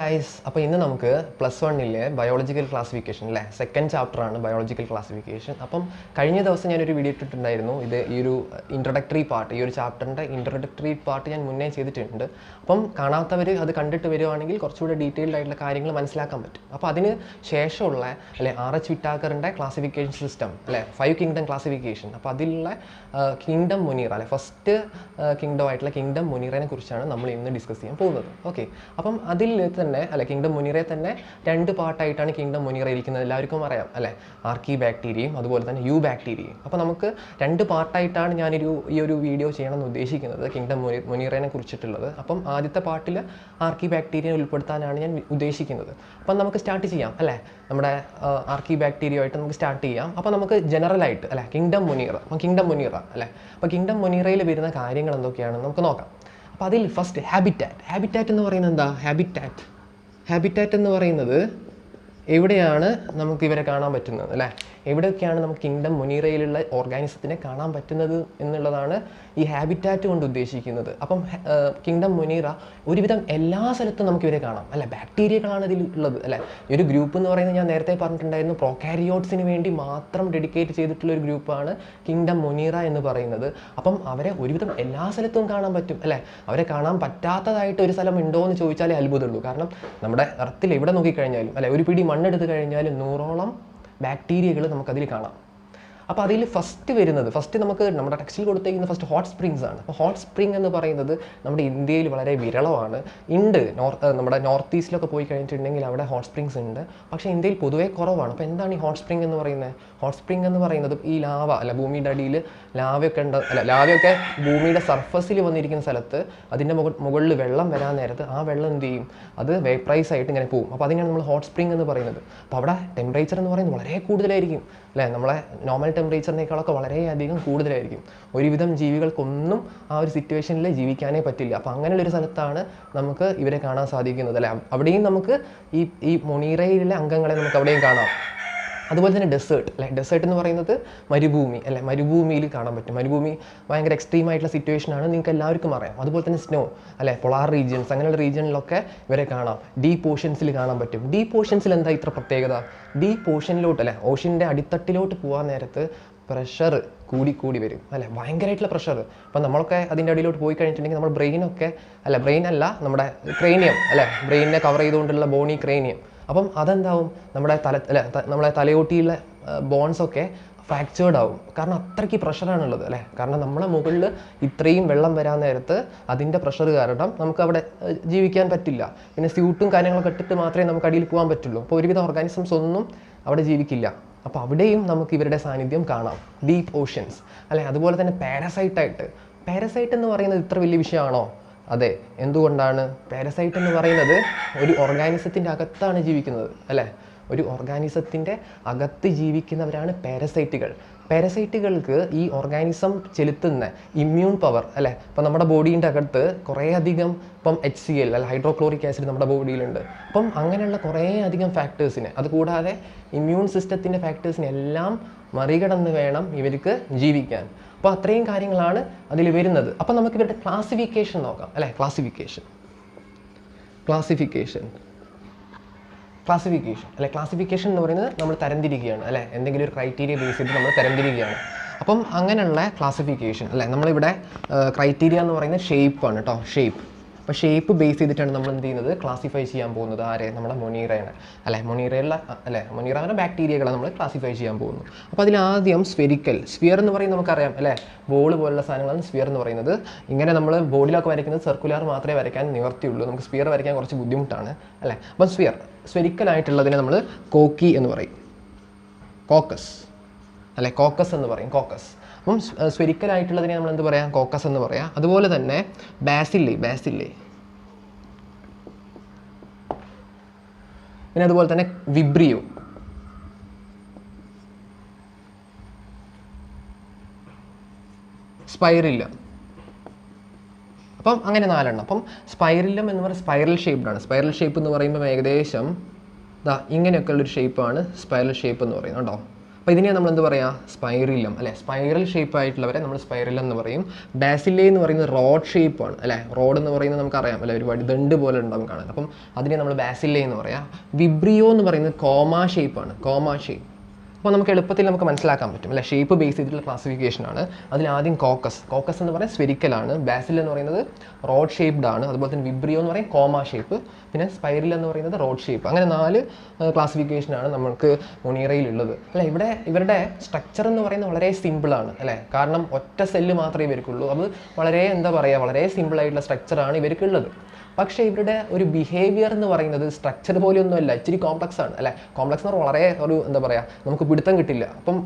Guys, അപ്പോൾ ഇന്ന് നമുക്ക് +1 ബയോളജിക്കൽ ക്ലാസിഫിക്കേഷൻ അല്ലേ, സെക്കൻഡ് ചാപ്റ്ററാണ് ബയോളജിക്കൽ ക്ലാസിഫിക്കേഷൻ. അപ്പം കഴിഞ്ഞ ദിവസം ഞാനൊരു വീഡിയോ ഇട്ടിട്ടുണ്ടായിരുന്നു. ഇത് ഈ ഒരു ഇൻട്രൊഡക്ടറി പാർട്ട്, ഈ ഒരു ചാപ്റ്ററിൻ്റെ ഇൻട്രൊഡക്ടറി പാർട്ട് ഞാൻ മുന്നേ ചെയ്തിട്ടുണ്ട്. അപ്പം കാണാത്തവർ അത് കണ്ടിട്ട് വരുവാണെങ്കിൽ കുറച്ചുകൂടി ഡീറ്റെയിൽഡ് ആയിട്ടുള്ള കാര്യങ്ങൾ മനസ്സിലാക്കാൻ പറ്റും. അപ്പോൾ അതിന് ശേഷമുള്ള അല്ലെ RH വിറ്റാക്കറിൻ്റെ ക്ലാസിഫിക്കേഷൻ സിസ്റ്റം അല്ലെ, 5 കിങ്ഡം ക്ലാസിഫിക്കേഷൻ. അപ്പോൾ അതിലുള്ള കിങ്ഡം മൊനീറ അല്ലെ, ഫസ്റ്റ് കിങ്ഡം ആയിട്ടുള്ള കിങ്ഡം മൊനീറയെ കുറിച്ചാണ് നമ്മൾ ഇന്ന് ഡിസ്കസ് ചെയ്യാൻ പോകുന്നത്. ഓക്കെ, അപ്പം അതിൽ തന്നെ അല്ലെ കിങ്ഡം മൊനീറയെ തന്നെ 2 പാർട്ടായിട്ടാണ് കിങ്ഡം മൊനീറ ഇരിക്കുന്നത്. എല്ലാവർക്കും അറിയാം അല്ലെ, ആർക്കിബാക്ടീരിയയും അതുപോലെ തന്നെ യൂബാക്ടീരിയയും. അപ്പോൾ നമുക്ക് 2 പാർട്ടായിട്ടാണ് ഈ ഒരു വീഡിയോ ചെയ്യണമെന്ന് ഉദ്ദേശിക്കുന്നത്, കിങ്ഡം മൊനീറയെ കുറിച്ചിട്ടുള്ളത്. അപ്പം ആദ്യത്തെ പാർട്ടിൽ ആർക്കിബാക്ടീരിയയെ ഉൾപ്പെടുത്താനാണ് ഞാൻ ഉദ്ദേശിക്കുന്നത്. അപ്പം നമുക്ക് സ്റ്റാർട്ട് ചെയ്യാം അല്ലേ, നമ്മുടെ ആർക്കിബാക്ടീരിയയുമായിട്ട് നമുക്ക് സ്റ്റാർട്ട് ചെയ്യാം. അപ്പോൾ നമുക്ക് ജനറലായിട്ട് അല്ലെ കിങ്ഡം മൊനീറ, അപ്പം കിങ്ഡം മൊനീറ അല്ലേ, അപ്പോൾ കിങ്ഡം മൊനീറയിൽ വരുന്ന കാര്യങ്ങൾ എന്തൊക്കെയാണെന്ന് നമുക്ക് നോക്കാം. അപ്പോൾ അതിൽ ഫസ്റ്റ് ഹാബിറ്റാറ്റ് എന്ന് പറയുന്നത് എന്താ? ഹാബിറ്റാറ്റ് എന്ന് പറയുന്നത് എവിടെയാണ് നമുക്ക് ഇവരെ കാണാൻ പറ്റുന്നത് അല്ലേ, എവിടെയൊക്കെയാണ് നമുക്ക് കിങ്ഡം മൊനീറയിലുള്ള ഓർഗാനിസത്തിനെ കാണാൻ പറ്റുന്നത് എന്നുള്ളതാണ് ഈ ഹാബിറ്റാറ്റ് കൊണ്ട് ഉദ്ദേശിക്കുന്നത്. അപ്പം കിങ്ഡം മൊനീറ ഒരുവിധം എല്ലാ സ്ഥലത്തും നമുക്ക് ഇവരെ കാണാം അല്ലെ, ബാക്ടീരിയകളാണ് ഇതിൽ ഉള്ളത് അല്ലേ. ഈ ഒരു ഗ്രൂപ്പ് എന്ന് പറയുന്നത് ഞാൻ നേരത്തെ പറഞ്ഞിട്ടുണ്ടായിരുന്നു, പ്രോകാരിയോട്സിന് വേണ്ടി മാത്രം ഡെഡിക്കേറ്റ് ചെയ്തിട്ടുള്ള ഒരു ഗ്രൂപ്പാണ് കിങ്ഡം മൊനീറ എന്ന് പറയുന്നത്. അപ്പം അവരെ ഒരുവിധം എല്ലാ സ്ഥലത്തും കാണാൻ പറ്റും അല്ലേ. അവരെ കാണാൻ പറ്റാത്തതായിട്ട് ഒരു സ്ഥലം ഉണ്ടോ എന്ന് ചോദിച്ചാലേ അത്ഭുതമുള്ളൂ. കാരണം നമ്മുടെ എർത്തിൽ എവിടെ നോക്കിക്കഴിഞ്ഞാലും അല്ലെ, ഒരു പിടി മണ്ണെടുത്ത് കഴിഞ്ഞാലും 100ഓളം ബാക്ടീരിയകൾ നമുക്കതിൽ കാണാം. അപ്പോൾ അതിൽ ഫസ്റ്റ് നമുക്ക് നമ്മുടെ ടെക്സ്റ്റിൽ കൊടുത്തേക്കുന്ന ഫസ്റ്റ് ഹോട്ട് സ്പ്രിങ്സ് ആണ്. അപ്പോൾ ഹോട്ട് സ്പ്രിങ് എന്ന് പറയുന്നത് നമ്മുടെ ഇന്ത്യയിൽ വളരെ വിരളമാണ്. നമ്മുടെ നോർത്ത് ഈസ്റ്റിലൊക്കെ പോയി കഴിഞ്ഞിട്ടുണ്ടെങ്കിൽ അവിടെ ഹോട്ട് സ്പ്രിങ്സ് ഉണ്ട്, പക്ഷേ ഇന്ത്യയിൽ പൊതുവേ കുറവാണ്. അപ്പോൾ എന്താണ് ഈ ഹോട്ട് സ്പ്രിങ് എന്ന് പറയുന്നത്? ഹോട്ട് സ്പ്രിങ് എന്ന് പറയുന്നത് ഈ ലാവ അല്ല, ഭൂമിയുടെ അടിയിൽ ലാവയൊക്കെ ഭൂമിയുടെ സർഫസിൽ വന്നിരിക്കുന്ന സ്ഥലത്ത് അതിൻ്റെ മുകളിൽ വെള്ളം വരാൻ നേരത്ത് ആ വെള്ളം എന്ത് ചെയ്യും, അത് വേപ്പറൈസ് ആയിട്ട് ഇങ്ങനെ പോകും. അപ്പോൾ അതിനാണ് നമ്മൾ ഹോട്ട് സ്പ്രിങ് എന്ന് പറയുന്നത്. അപ്പോൾ അവിടെ ടെമ്പറേച്ചർ എന്ന് പറയുന്നത് വളരെ കൂടുതലായിരിക്കും അല്ലേ, നമ്മളെ നോർമൽ ടെമ്പറേച്ചറിനേക്കാളൊക്കെ വളരെയധികം കൂടുതലായിരിക്കും. ഒരുവിധം ജീവികൾക്കൊന്നും ആ ഒരു സിറ്റുവേഷനിൽ ജീവിക്കാനേ പറ്റില്ല. അപ്പോൾ അങ്ങനെയുള്ളൊരു സ്ഥലത്താണ് നമുക്ക് ഇവരെ കാണാൻ സാധിക്കുന്നത് അല്ലേ. അവിടെയും നമുക്ക് ഈ മൊനീറയിലെ അംഗങ്ങളെ നമുക്ക് അവിടെയും കാണാം. അതുപോലെ തന്നെ ഡെസേർട്ട് എന്ന് പറയുന്നത് മരുഭൂമി അല്ലെ, മരുഭൂമിയിൽ കാണാൻ പറ്റും. മരുഭൂമി ഭയങ്കര എക്സ്ട്രീം ആയിട്ടുള്ള സിറ്റുവേഷനാണ്, നിങ്ങൾക്ക് എല്ലാവർക്കും അറിയാം. അതുപോലെ തന്നെ സ്നോ അല്ലെ, പൊളാർ റീജിയൻസ് അങ്ങനെയുള്ള റീജിയനിലൊക്കെ ഇവരെ കാണാം. ഡീപ്പ് ഓഷ്യൻസിൽ കാണാൻ പറ്റും. ഡീപ്പ് ഓഷ്യൻസിൽ എന്താ ഇത്ര പ്രത്യേകത? ഡീപ്പ് ഓഷ്യനിലോട്ട് അല്ലെ, ഓഷ്യൻ്റെ അടിത്തട്ടിലോട്ട് പോകാൻ നേരത്ത് പ്രഷർ കൂടി വരും അല്ലെ, ഭയങ്കരമായിട്ടുള്ള പ്രഷർ. അപ്പം നമ്മളൊക്കെ അതിൻ്റെ അടിയിലോട്ട് പോയി കഴിഞ്ഞിട്ടുണ്ടെങ്കിൽ നമ്മുടെ ബ്രെയിൻ അല്ല നമ്മുടെ ക്രേനിയം അല്ലെ, ബ്രെയിനിനെ കവർ ചെയ്തുകൊണ്ടുള്ള ബോണി ക്രേനിയം. അപ്പം അതെന്താവും, നമ്മളെ തലയോട്ടിയുള്ള ബോൺസൊക്കെ ഫ്രാക്ചേർഡ് ആവും. കാരണം അത്രയ്ക്ക് പ്രഷറാണുള്ളത് അല്ലേ. കാരണം നമ്മളെ മുകളിൽ ഇത്രയും വെള്ളം വരാൻ നേരത്ത് അതിൻ്റെ പ്രഷർ കാരണം നമുക്ക് അവിടെ ജീവിക്കാൻ പറ്റില്ല. പിന്നെ സ്യൂട്ടും കാര്യങ്ങളൊക്കെ ഇട്ടിട്ട് മാത്രമേ നമുക്ക് അടിയിൽ പോകാൻ പറ്റുള്ളൂ. അപ്പോൾ ഒരുവിധം ഓർഗാനിസംസ് ഒന്നും അവിടെ ജീവിക്കില്ല. അപ്പോൾ അവിടെയും നമുക്ക് ഇവരുടെ സാന്നിധ്യം കാണാം, ഡീപ്പ് ഓഷ്യൻസ് അല്ലേ. അതുപോലെ തന്നെ പാരസൈറ്റ് എന്ന് പറയുന്നത് ഇത്ര വലിയ വിഷയമാണോ? അതെ. എന്തുകൊണ്ടാണ്? പാരസൈറ്റ് എന്ന് പറയുന്നത് ഒരു ഓർഗാനിസത്തിൻ്റെ അകത്താണ് ജീവിക്കുന്നത് അല്ലേ. ഒരു ഓർഗാനിസത്തിൻ്റെ അകത്ത് ജീവിക്കുന്നവരാണ് പാരസൈറ്റുകൾ. പാരസൈറ്റുകൾക്ക് ഈ ഓർഗാനിസം ചെലുത്തുന്ന ഇമ്മ്യൂൺ പവർ അല്ലേ, ഇപ്പം നമ്മുടെ ബോഡീൻ്റെ അകത്ത് കുറേ അധികം ഇപ്പം HCl അല്ല, ഹൈഡ്രോക്ലോറിക് ആസിഡ് നമ്മുടെ ബോഡിയിലുണ്ട്. അപ്പം അങ്ങനെയുള്ള കുറേ അധികം ഫാക്ടേഴ്സിനെ, അതുകൂടാതെ ഇമ്മ്യൂൺ സിസ്റ്റത്തിൻ്റെ ഫാക്ടേഴ്സിനെ എല്ലാം മറികടന്ന് വേണം ഇവർക്ക് ജീവിക്കാൻ. അപ്പോൾ അത്രയും കാര്യങ്ങളാണ് അതിൽ വരുന്നത്. അപ്പം നമുക്ക് ഇവരുടെ ക്ലാസിഫിക്കേഷൻ നോക്കാം അല്ലേ. ക്ലാസിഫിക്കേഷൻ അല്ലെ, ക്ലാസിഫിക്കേഷൻ എന്ന് പറയുന്നത് നമ്മൾ തരംതിരിക്കുകയാണ് അല്ലേ, എന്തെങ്കിലും ഒരു ക്രൈറ്റീരിയ ബേസ് ചെയ്ത് നമ്മൾ തരംതിരിക്കുകയാണ്. അപ്പം അങ്ങനെയുള്ള ക്ലാസിഫിക്കേഷൻ അല്ലേ, നമ്മളിവിടെ ക്രൈറ്റീരിയ എന്ന് പറയുന്നത് ഷേപ്പാണ് കേട്ടോ, ഷേപ്പ്. അപ്പോൾ ഷേപ്പ് ബേസ് ചെയ്തിട്ടാണ് നമ്മൾ എന്ത് ചെയ്യുന്നത്, ക്ലാസിഫൈ ചെയ്യാൻ പോകുന്നത്. ആരെ? നമ്മുടെ മൊനീറയാണ് അല്ലേ. മൊനീറ ബാക്ടീരിയകളെ നമ്മൾ ക്ലാസിഫൈ ചെയ്യാൻ പോകുന്നു. അപ്പോൾ അതിലാദ്യം സ്ഫിയർ എന്ന് പറയുന്നത് നമുക്കറിയാം അല്ലേ, ബോൾ പോലുള്ള സാധനങ്ങളാണ് സ്ഫിയർ എന്ന് പറയുന്നത്. ഇങ്ങനെ നമ്മൾ ബോഡിലൊക്കെ വരയ്ക്കുന്നത് സർക്കുലർ മാത്രമേ വരയ്ക്കാൻ നിവർത്തിയുള്ളൂ, നമുക്ക് സ്ഫിയർ വരയ്ക്കാൻ കുറച്ച് ബുദ്ധിമുട്ടാണ് അല്ലേ. അപ്പം സ്ഫെറിക്കൽ ആയിട്ടുള്ളതിനെ നമ്മൾ കോക്കി എന്ന് പറയും, കോക്കസ് എന്ന് പറയും. അപ്പം സ്ഫെറിക്കൽ ആയിട്ടുള്ളതിനെ നമ്മൾ എന്ത് പറയാം? കോക്കസ് എന്ന് പറയാം. അതുപോലെ തന്നെ ബാസില്ലേ, പിന്നെ അതുപോലെ തന്നെ വിബ്രിയോ, സ്പൈറില്ലം. അപ്പം അങ്ങനെ 4 എണ്ണം. അപ്പം സ്പൈറില്ലം എന്ന് പറയുന്നത് സ്പൈറൽ ഷേപ്പ്ഡാണ്. സ്പൈറൽ ഷേപ്പ് എന്ന് പറയുമ്പോൾ ഏകദേശം ഇങ്ങനെയൊക്കെ ഉള്ളൊരു ഷേപ്പാണ് സ്പൈറൽ ഷേപ്പ് എന്ന് പറയുന്നത് കേട്ടോ. അപ്പോൾ ഇതിനെ നമ്മൾ എന്ത് പറയുക, സ്പൈറിലം അല്ലേ, സ്പൈറൽ ഷേപ്പ് ആയിട്ടുള്ളവരെ നമ്മൾ സ്പൈറിലം എന്ന് പറയും. ബാസില്ലേ എന്ന് പറയുന്നത് റോഡ് ഷേപ്പാണ് അല്ലേ, റോഡ് എന്ന് പറയുന്നത് നമുക്കറിയാം അല്ലേ, ഒരു വടിദണ്ട് പോലെ ഉണ്ടാവും കാണാൻ. അപ്പം അതിനെ നമ്മൾ ബാസില്ലേ എന്ന് പറയാം. വിബ്രിയോ എന്ന് പറയുന്നത് കോമ ഷേപ്പാണ്, കോമ ഷേപ്പ്. അപ്പോൾ നമുക്ക് എളുപ്പത്തിൽ നമുക്ക് മനസ്സിലാക്കാൻ പറ്റും അല്ലേ, ഷേപ്പ് ബേസ് ചെയ്തിട്ടുള്ള ക്ലാസിഫിക്കേഷനാണ്. അതിൽ ആദ്യം കോക്കസ് എന്ന് പറയുന്നത് സ്ഫെരിക്കലാണ്, ബാസിൽ എന്ന് പറയുന്നത് റോഡ് ഷേപ്ഡ് ആണ്, അതുപോലെ തന്നെ വിബ്രിയോ എന്ന് പറയും കോമ ഷേപ്പ്, പിന്നെ സ്പൈറിൽ എന്ന് പറയുന്നത് റോഡ് ഷേപ്പ്. അങ്ങനെ 4 ക്ലാസിഫിക്കേഷനാണ് നമുക്ക് മൊണീറയിലുള്ളത് അല്ലേ. ഇവരുടെ സ്ട്രക്ചർ എന്ന് പറയുന്നത് വളരെ സിമ്പിളാണ് അല്ലേ, കാരണം ഒറ്റ സെല്ല് മാത്രമേ ഇവർക്കുള്ളൂ. അത് വളരെ എന്താ പറയുക, വളരെ സിമ്പിളായിട്ടുള്ള സ്ട്രക്ചറാണ് ഇവർക്കുള്ളത്. പക്ഷേ ഇവരുടെ ഒരു ബിഹേവിയർ എന്ന് പറയുന്നത് സ്ട്രക്ചർ പോലെയൊന്നുമല്ല, ഇച്ചിരി കോംപ്ലക്സ് ആണ് അല്ലേ. കോംപ്ലക്സ് എന്ന് പറഞ്ഞാൽ വളരെ ഒരു എന്താ പറയുക, നമുക്ക് പിടുത്തം കിട്ടില്ല. അപ്പം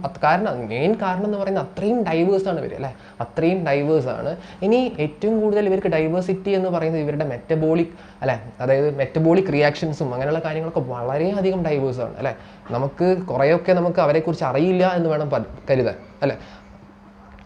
മെയിൻ കാരണം എന്ന് പറയുന്നത് അത്രയും ഡൈവേഴ്സാണ് ഇവർ അല്ലേ, അത്രയും ഡൈവേഴ്സാണ്. ഇനി ഏറ്റവും കൂടുതൽ ഇവർക്ക് ഡൈവേഴ്സിറ്റി എന്ന് പറയുന്നത് ഇവരുടെ മെറ്റബോളിക് അല്ലേ, അതായത് മെറ്റബോളിക് റിയാക്ഷൻസും അങ്ങനെയുള്ള കാര്യങ്ങളൊക്കെ വളരെയധികം ഡൈവേഴ്സാണ് അല്ലേ. നമുക്ക് കുറേയൊക്കെ നമുക്ക് അവരെക്കുറിച്ച് അറിയില്ല എന്ന് വേണം കരുതാൻ അല്ലേ.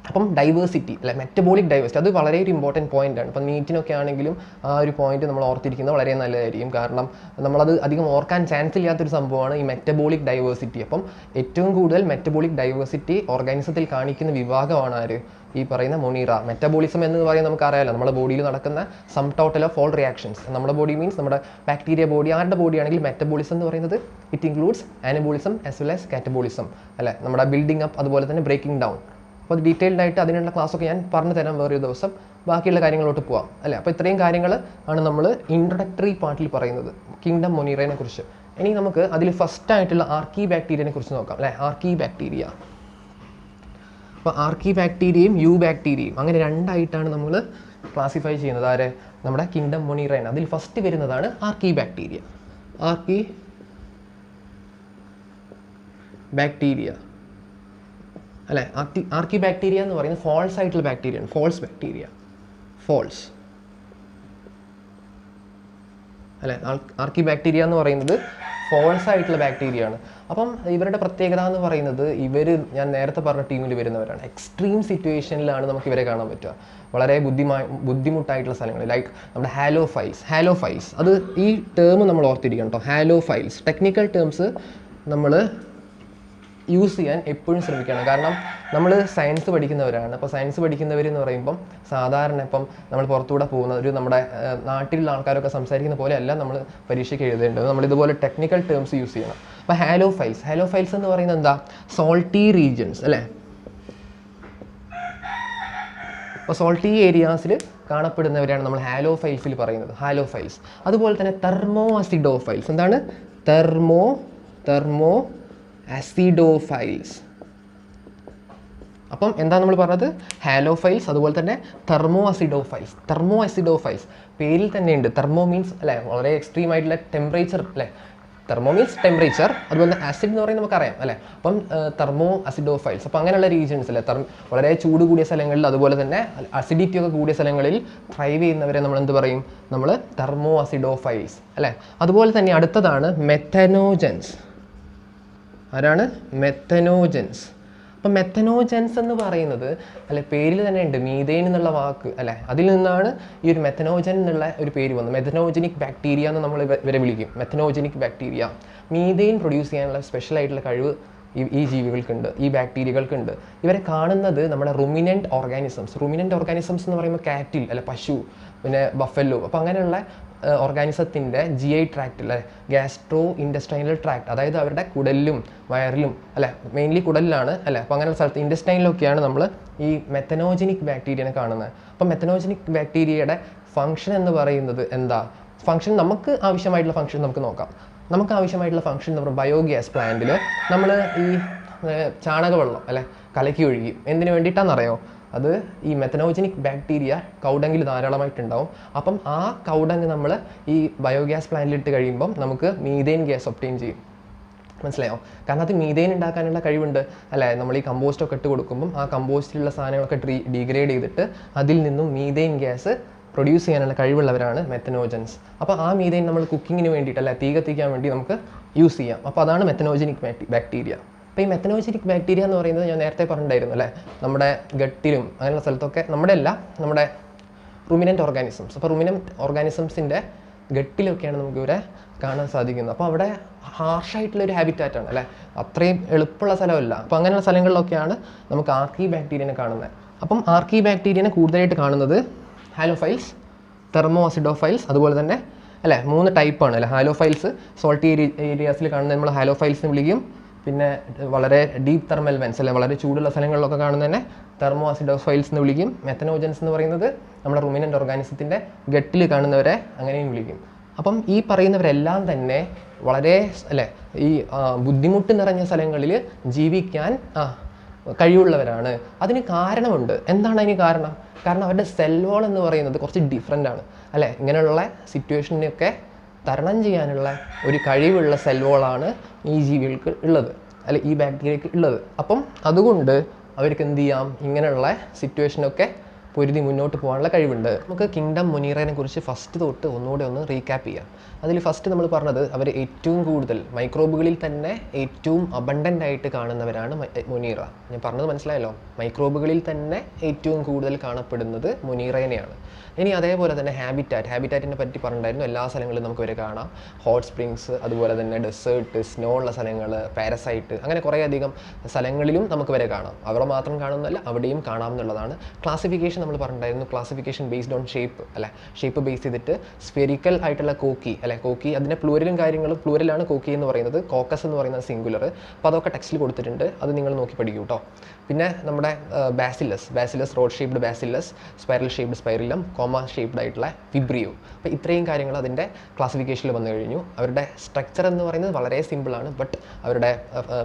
അപ്പം ഡൈവേഴ്സിറ്റി അല്ലെ, മെറ്റബോളിക് ഡൈവേഴ്സിറ്റി അത് വളരെ ഒരു ഇമ്പോർട്ടൻറ്റ് പോയിന്റ് ആണ്. അപ്പം നീറ്റിനൊക്കെ ആണെങ്കിലും ആ ഒരു പോയിന്റ് നമ്മൾ ഓർത്തിരിക്കുന്നത് വളരെ നല്ലതായിരിക്കും. കാരണം നമ്മളത് അധികം ഓർക്കാൻ ചാൻസ് ഇല്ലാത്തൊരു സംഭവമാണ് ഈ മെറ്റബോളിക് ഡൈവേഴ്സിറ്റി. അപ്പം ഏറ്റവും കൂടുതൽ മെറ്റബോളിക് ഡൈവേഴ്സിറ്റി ഓർഗാനിസത്തിൽ കാണിക്കുന്ന വിഭാഗമാണ് ആര്, ഈ പറയുന്ന മൊണീറ. മെറ്റബോളിസം എന്ന് പറയുന്നത് നമുക്കറിയാലോ, നമ്മുടെ ബോഡിയിൽ നടക്കുന്ന sum total of all reactions. നമ്മുടെ ബോഡി മീൻസ് നമ്മുടെ ബാക്ടീരിയ ബോഡി, ആരുടെ ബോഡി ആണെങ്കിൽ മെറ്റബോളിസം എന്ന് പറയുന്നത് it includes anabolism as well as catabolism അല്ലെ, നമ്മുടെ ബിൽഡിംഗ് അപ്പ് അതുപോലെ തന്നെ ബ്രേക്കിംഗ് ഡൗൺ. അപ്പോൾ അത് ഡീറ്റെയിൽഡ് ആയിട്ട് അതിനുള്ള ക്ലാസ്സൊക്കെ ഞാൻ പറഞ്ഞു തരാം വേറൊരു ദിവസം, ബാക്കിയുള്ള കാര്യങ്ങളോട്ട് പോവാം അല്ലേ. അപ്പോൾ ഇത്രയും കാര്യങ്ങൾ ആണ് നമ്മൾ ഇൻട്രൊഡക്ടറി പാർട്ടിൽ പറയുന്നത് കിങ്ഡം മൊണീറയെ കുറിച്ച്. ഇനി നമുക്ക് അതിൽ ഫസ്റ്റ് ആയിട്ടുള്ള ആർക്കീബാക്ടീരിയനെ കുറിച്ച് നോക്കാം അല്ലേ. ആർക്കീബാക്ടീരിയ, അപ്പോൾ ആർക്കീബാക്ടീരിയയും യൂബാക്ടീരിയയും അങ്ങനെ 2 ആയിട്ടാണ് നമ്മൾ ക്ലാസിഫൈ ചെയ്യുന്നത്. ആരെ, നമ്മുടെ കിങ്ഡം മൊണീറയെ. അതിൽ ഫസ്റ്റ് വരുന്നതാണ് ആർക്കീബാക്ടീരിയ. ആർക്കീബാക്ടീരിയ അല്ലേ. ആർക്കീബാക്ടീരിയ എന്ന് പറയുന്നത് ഫോൾസ് ആയിട്ടുള്ള ബാക്ടീരിയ ആണ്, ഫോൾസ് ബാക്ടീരിയ, ഫോൾസ് അല്ലേ. ആർക്കീബാക്ടീരിയ എന്ന് പറയുന്നത് ഫോൾസ് ആയിട്ടുള്ള ബാക്ടീരിയ ആണ്. അപ്പം ഇവരുടെ പ്രത്യേകത എന്ന് പറയുന്നത് ഞാൻ നേരത്തെ പറഞ്ഞ ടീമിൽ വരുന്നവരാണ്. എക്സ്ട്രീം സിറ്റുവേഷനിലാണ് നമുക്ക് ഇവരെ കാണാൻ പറ്റുക, വളരെ ബുദ്ധിമുട്ടായിട്ടുള്ള സ്ഥലങ്ങൾ. ലൈക്ക് നമ്മുടെ ഹാലോഫൈൽസ് അത് ഈ ടേം നമ്മൾ ഓർത്തിരിക്കണം കേട്ടോ. ഹാലോഫൈൽസ് ടെക്നിക്കൽ ടേംസ് നമ്മൾ യൂസ് ചെയ്യാൻ എപ്പോഴും ശ്രമിക്കണം. കാരണം നമ്മൾ സയൻസ് പഠിക്കുന്നവരാണ്. അപ്പോൾ സയൻസ് പഠിക്കുന്നവരെന്ന് പറയുമ്പം സാധാരണ ഇപ്പം നമ്മൾ പുറത്തുകൂടെ പോകുന്ന ഒരു നമ്മുടെ നാട്ടിലുള്ള ആൾക്കാരൊക്കെ സംസാരിക്കുന്ന പോലെ അല്ല നമ്മൾ പരീക്ഷയ്ക്ക് എഴുതേണ്ടത്. നമ്മൾ ഇതുപോലെ ടെക്നിക്കൽ ടേംസ് യൂസ് ചെയ്യണം. അപ്പോൾ ഹാലോഫൈൽസ് എന്ന് പറയുന്നത് എന്താ, സോൾട്ടി റീജിയൻസ് അല്ലേ. അപ്പോൾ സോൾട്ടി ഏരിയാസിൽ കാണപ്പെടുന്നവരാണ് നമ്മൾ ഹാലോഫൈൽസിൽ പറയുന്നത്, ഹാലോഫൈൽസ്. അതുപോലെ തന്നെ തെർമോ അസിഡോഫൈൽസ്. എന്താണ് തെർമോ അസിഡോഫൈൽസ്. അപ്പം എന്താ നമ്മൾ പറഞ്ഞത്, ഹാലോഫൈൽസ് അതുപോലെ തന്നെ തെർമോ അസിഡോഫൈൽസ്. പേരിൽ തന്നെ ഉണ്ട്. തെർമോ മീൻസ് അല്ലേ, വളരെ എക്സ്ട്രീം ആയിട്ടുള്ള ടെമ്പറേച്ചർ അല്ലേ. തെർമോ മീൻസ് ടെമ്പറേച്ചർ, അതുപോലെ തന്നെ ആസിഡ് എന്ന് പറയുന്നത് നമുക്കറിയാം അല്ലേ. അപ്പം തെർമോ അസിഡോഫൈൽസ്. അപ്പോൾ അങ്ങനെയുള്ള റീജിയൻസ് അല്ലേ, വളരെ ചൂട് കൂടിയ സ്ഥലങ്ങളിൽ അതുപോലെ തന്നെ അസിഡിറ്റി ഒക്കെ കൂടിയ സ്ഥലങ്ങളിൽ ത്രൈവ് ചെയ്യുന്നവരെ നമ്മൾ എന്ത് പറയും, നമ്മൾ തെർമോ അസിഡോഫൈൽസ് അല്ലേ. അതുപോലെ തന്നെ അടുത്തതാണ് മെത്തനോജൻസ്. ആരാണ്, മെത്തനോജൻസ്. അപ്പം മെത്തനോജൻസ് എന്ന് പറയുന്നത് അല്ലെ, പേരിൽ തന്നെ ഉണ്ട് മീഥെയിൻ എന്നുള്ള വാക്ക് അല്ലേ, അതിൽ നിന്നാണ് ഈ ഒരു മെത്തനോജൻ എന്നുള്ള ഒരു പേര് വന്നത്. മെത്തനോജനിക് ബാക്ടീരിയ എന്ന് നമ്മൾ ഇവരെ വിളിക്കും, മെത്തനോജനിക് ബാക്ടീരിയ. മീഥെയിൻ പ്രൊഡ്യൂസ് ചെയ്യാനുള്ള സ്പെഷ്യൽ ആയിട്ടുള്ള കഴിവ് ഈ ജീവികൾക്കുണ്ട്, ഈ ബാക്ടീരിയകൾക്കുണ്ട്. ഇവരെ കാണുന്നത് നമ്മുടെ റുമിനൻ്റ് ഓർഗാനിസംസ് എന്ന് പറയുമ്പോൾ കാറ്റിൽ അല്ലെ, പശു, പിന്നെ ബഫല്ലോ. അപ്പോൾ അങ്ങനെയുള്ള ഓർഗാനിസത്തിൻ്റെ GI ട്രാക്ട് അല്ലെ, ഗ്യാസ്ട്രോ ഇൻഡസ്ട്രൈനൽ ട്രാക്ട്, അതായത് അവരുടെ കുടലിലും വയറിലും അല്ലെ, മെയിൻലി കുടലിലാണ് അല്ലെ. അപ്പോൾ അങ്ങനെയുള്ള സ്ഥലത്ത് ഇൻഡസ്ട്രൈനിലൊക്കെയാണ് നമ്മൾ ഈ മെത്തനോജനിക് ബാക്ടീരിയനെ കാണുന്നത്. അപ്പോൾ മെത്തനോജനിക് ബാക്ടീരിയയുടെ ഫംഗ്ഷൻ എന്ന് പറയുന്നത് എന്താ, ഫംഗ്ഷൻ നമുക്ക് ആവശ്യമായിട്ടുള്ള ഫംഗ്ഷൻ നമുക്ക് നോക്കാം. നമുക്ക് ആവശ്യമായിട്ടുള്ള ഫംഗ്ഷൻ നമ്മുടെ ബയോഗ്യാസ് പ്ലാന്റിൽ നമ്മൾ ഈ ചാണകവെള്ളം അല്ലെ കലക്കി ഒഴുകി എന്തിനു വേണ്ടിയിട്ടാണെന്നറിയോ, അത് ഈ മെത്തനോജനിക് ബാക്ടീരിയ കൗഡങ്കിൽ ധാരാളമായിട്ടുണ്ടാവും. അപ്പം ആ കൗഡങ് നമ്മൾ ഈ ബയോഗ്യാസ് പ്ലാന്റിലിട്ട് കഴിയുമ്പം നമുക്ക് മീഥെയിൻ ഗ്യാസ് ഒബ്റ്റെയിൻ ചെയ്യും. മനസ്സിലായോ? കാരണം അത് മീഥെയിൻ ഉണ്ടാക്കാനുള്ള കഴിവുണ്ട് അല്ലേ. നമ്മൾ ഈ കമ്പോസ്റ്റൊക്കെ ഇട്ട് കൊടുക്കുമ്പം ആ കമ്പോസ്റ്റിലുള്ള സാധനങ്ങളൊക്കെ ഡീഗ്രേഡ് ചെയ്തിട്ട് അതിൽ നിന്നും മീഥെയിൻ ഗ്യാസ് പ്രൊഡ്യൂസ് ചെയ്യാനുള്ള കഴിവുള്ളവരാണ് മെത്തനോജൻസ്. അപ്പോൾ ആ മീഥെയിൻ നമ്മൾ കുക്കിങ്ങിന് വേണ്ടിയിട്ടല്ല, തീ കത്തിക്കാൻ വേണ്ടി നമുക്ക് യൂസ് ചെയ്യാം. അപ്പോൾ അതാണ് മെത്തനോജനിക് ബാക്ടീരിയ. അപ്പോൾ ഈ മെത്തനോജനിക് ബാക്ടീരിയ എന്ന് പറയുന്നത് ഞാൻ നേരത്തെ പറഞ്ഞിട്ടുണ്ടായിരുന്നു അല്ലേ, നമ്മുടെ ഗട്ടിലും അങ്ങനെയുള്ള സ്ഥലത്തൊക്കെ നമ്മുടെ റുമിനൻ്റ് ഓർഗാനിസംസ്. അപ്പോൾ റുമിനൻ്റ് ഓർഗാനിസംസിൻ്റെ ഗട്ടിലൊക്കെയാണ് നമുക്ക് ഇവരെ കാണാൻ സാധിക്കുന്നത്. അപ്പോൾ അവിടെ ഹാർഷായിട്ടുള്ളൊരു ഹാബിറ്റാറ്റാണ് അല്ലേ, അത്രയും എളുപ്പമുള്ള സ്ഥലമല്ല. അപ്പോൾ അങ്ങനെയുള്ള സ്ഥലങ്ങളിലൊക്കെയാണ് നമുക്ക് ആർക്കീബാക്ടീരിയനെ കാണുന്നത്. അപ്പം ആർക്കീബാക്ടീരിയനെ കൂടുതലായിട്ട് കാണുന്നത് ഹാലോഫൈൽസ്, തെർമോസിഡോഫൈൽസ്, അതുപോലെ തന്നെ അല്ലേ 3 ടൈപ്പാണ് അല്ലേ. ഹാലോഫൈൽസ് സോൾട്ടി ഏരിയാസിൽ കാണുന്നത് നമ്മൾ ഹാലോഫൈൽസ് എന്ന് വിളിക്കും. പിന്നെ വളരെ ഡീപ്പ് തെർമൽ വെൻസ് അല്ലെ, വളരെ ചൂടുള്ള സ്ഥലങ്ങളിലൊക്കെ കാണുന്നതന്നെ തെർമോ അസിഡോഫൈൽസ് എന്ന് വിളിക്കും. മെത്തനോജൻസ് എന്ന് പറയുന്നത് നമ്മുടെ റുമിനൻ്റ് ഓർഗാനിസത്തിൻ്റെ ഗട്ടിൽ കാണുന്നവരെ അങ്ങനെയും വിളിക്കും. അപ്പം ഈ പറയുന്നവരെല്ലാം തന്നെ വളരെ അല്ലേ ഈ ബുദ്ധിമുട്ട് നിറഞ്ഞ സ്ഥലങ്ങളിൽ ജീവിക്കാൻ കഴിവുള്ളവരാണ്. അതിന് കാരണമുണ്ട്. എന്താണ് അതിന് കാരണം? കാരണം അവരുടെ സെൽ വാൾ എന്ന് പറയുന്നത് കുറച്ച് ഡിഫറെൻ്റ് ആണ് അല്ലേ. ഇങ്ങനെയുള്ള സിറ്റുവേഷനൊക്കെ തരണം ചെയ്യാനുള്ള ഒരു കഴിവുള്ള സെൽ വാളാണ് ഈ ജീവികൾക്ക് ഉള്ളത് അല്ലെ, ഈ ബാക്ടീരിയക്ക് ഉള്ളത്. അപ്പം അതുകൊണ്ട് അവർക്ക് എന്ത് ചെയ്യാം, ഇങ്ങനെയുള്ള സിറ്റുവേഷനൊക്കെ പൊരുതി മുന്നോട്ട് പോകാനുള്ള കഴിവുണ്ട്. നമുക്ക് കിങ്ഡം മൊനീറയെ കുറിച്ച് ഫസ്റ്റ് തൊട്ട് ഒന്നുകൂടെ ഒന്ന് റീക്യാപ്പ് ചെയ്യാം. അതിൽ ഫസ്റ്റ് നമ്മൾ പറഞ്ഞത് അവർ ഏറ്റവും കൂടുതൽ മൈക്രോബുകളിൽ തന്നെ ഏറ്റവും അബണ്ടൻ്റ് ആയിട്ട് കാണുന്നവരാണ് മൊനീറ. ഞാൻ പറഞ്ഞത് മനസ്സിലായല്ലോ, മൈക്രോബുകളിൽ തന്നെ ഏറ്റവും കൂടുതൽ കാണപ്പെടുന്നത് മൊനീറേനെയാണ്. ഇനി അതേപോലെ തന്നെ ഹാബിറ്റാറ്റിനെ പറ്റി പറഞ്ഞിട്ടുണ്ടായിരുന്നു. എല്ലാ സ്ഥലങ്ങളിലും നമുക്ക് ഇവരെ കാണാം. ഹോട്ട് സ്പ്രിങ്സ്, അതുപോലെ തന്നെ ഡെസേർട്ട്, സ്നോ ഉള്ള സ്ഥലങ്ങൾ, പാരസൈറ്റ്, അങ്ങനെ കുറേയധികം സ്ഥലങ്ങളിലും നമുക്ക് ഇവരെ കാണാം. അവിടെ മാത്രം കാണുന്നതല്ല, അവിടെയും കാണാമെന്നുള്ളതാണ്. ക്ലാസിഫിക്കേഷൻ നമ്മൾ പറഞ്ഞിട്ടുണ്ടായിരുന്നു. ക്ലാസിഫിക്കേഷൻ ബേസ്ഡ് ഓൺ ഷേപ്പ് അല്ലെ, ഷേപ്പ് ബേസ് ചെയ്തിട്ട് സ്ഫെറിക്കൽ ആയിട്ടുള്ള കോക്കി അല്ലെ, കോക്കി അതിൻ്റെ പ്ലൂരലും കാര്യങ്ങളും, പ്ലൂരലാണ് കോക്കി എന്ന് പറയുന്നത്, കോക്കസ് എന്ന് പറയുന്നത് സിംഗുലർ. അപ്പോൾ അതൊക്കെ ടെക്സ്റ്റിൽ കൊടുത്തിട്ടുണ്ട്, അത് നിങ്ങൾ നോക്കി പഠിക്കൂ കേട്ടോ. പിന്നെ നമ്മുടെ bacillus rod shaped bacillus, spiral shaped spirillum, comma shaped ആയിട്ടുള്ള വിബ്രിയോ. അപ്പോൾ ഇത്രയും കാര്യങ്ങൾ അതിൻ്റെ ക്ലാസിഫിക്കേഷനിൽ വന്നു കഴിഞ്ഞു. അവരുടെ സ്ട്രക്ചർ എന്ന് പറയുന്നത് വളരെ സിമ്പിളാണ്, ബട്ട് അവരുടെ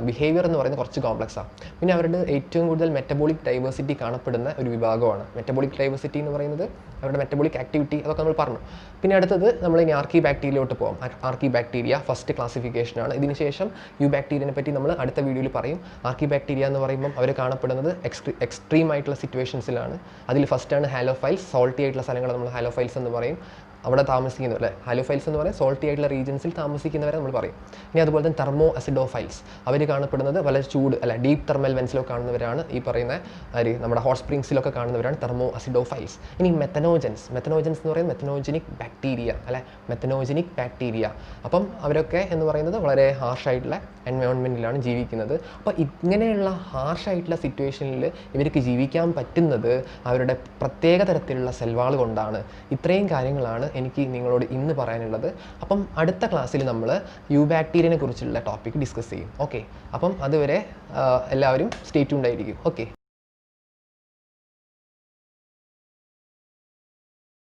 ബിഹേവിയർ എന്ന് പറയുന്നത് കുറച്ച് കോംപ്ലക്സ് ആണ്. പിന്നെ അവരുടെ ഏറ്റവും കൂടുതൽ മെറ്റബോളിക് ഡൈവേഴ്സിറ്റി കാണപ്പെടുന്ന ഒരു വിഭാഗമാണ്. മെറ്റബോളിക് ഡൈവേഴ്സിറ്റി എന്ന് പറയുന്നത് അവരുടെ മെറ്റബോളിക് ആക്ടിവിറ്റി, അതൊക്കെ നമ്മൾ പറഞ്ഞു. പിന്നെ അടുത്തത് നമ്മൾ ഇനി ആർക്കീബാക്ടീരിയയിലോട്ട് പോകാം. ആർക്കീബാക്ടീരിയ ഫസ്റ്റ് ക്ലാസിഫിക്കേഷനാണ്. ഇതിനുശേഷം യൂബാക്ടീരിയനെ പറ്റി നമ്മൾ അടുത്ത വീഡിയോയിൽ പറയും. ആർക്കീബാക്ടീരിയ എന്ന് പറയുമ്പോൾ അവർ കാണപ്പെടുന്നത് എക്സ്ട്രീം ആയിട്ടുള്ള സിറ്റുവേഷൻസിലാണ്. അതിൽ ഫസ്റ്റാണ് ഹാലോഫൈൽസ്. സോൾട്ടി ആയിട്ടുള്ള സ്ഥലങ്ങൾ നമ്മൾ ഹാലോഫൈൽസ് എന്ന് പറയും. അവിടെ താമസിക്കുന്നു അല്ലേ, ഹാലോഫൈൽസ് എന്ന് പറയുന്നത് സോൾട്ടി ആയിട്ടുള്ള റീജിയൻസിൽ താമസിക്കുന്നവരെ നമ്മൾ പറയും. ഇനി അതുപോലെ തന്നെ തെർമോ അസിഡോഫൈൽസ്, അവർ കാണപ്പെടുന്നത് വളരെ ചൂട് അല്ല ഡീപ്പ് തെർമൽ വെൻസിലൊക്കെ കാണുന്നവരാണ്. ഈ പറയുന്ന നമ്മുടെ ഹോട്ട് സ്പ്രിങ്സിലൊക്കെ കാണുന്നവരാണ് തെർമോ അസിഡോഫൈൽസ്. ഇനി മെത്തനോജൻസ് എന്ന് പറയുന്നത് മെത്തനോജനിക് ബാക്ടീരിയ അല്ലെ, മെത്തനോജനിക് ബാക്ടീരിയ. അപ്പം അവരൊക്കെ എന്ന് പറയുന്നത് വളരെ ഹാർഷായിട്ടുള്ള എൻവയോൺമെൻറ്റിലാണ് ജീവിക്കുന്നത്. അപ്പോൾ ഇങ്ങനെയുള്ള ഹാർഷായിട്ടുള്ള സിറ്റുവേഷനിൽ ഇവർക്ക് ജീവിക്കാൻ പറ്റുന്നത് അവരുടെ പ്രത്യേക തരത്തിലുള്ള സെൽവാൾ കൊണ്ടാണ്. ഇത്രയും കാര്യങ്ങളാണ് എനിക്ക് നിങ്ങളോട് ഇന്ന് പറയാനുള്ളത്. അപ്പം അടുത്ത ക്ലാസ്സിൽ നമ്മൾ യൂബാക്ടീരിയനെ കുറിച്ചുള്ള ടോപ്പിക് ഡിസ്കസ് ചെയ്യും. ഓക്കെ, അപ്പം അതുവരെ എല്ലാവരും സ്റ്റേ ട്യൂൺഡ് ആയിരിക്കും. ഓക്കെ.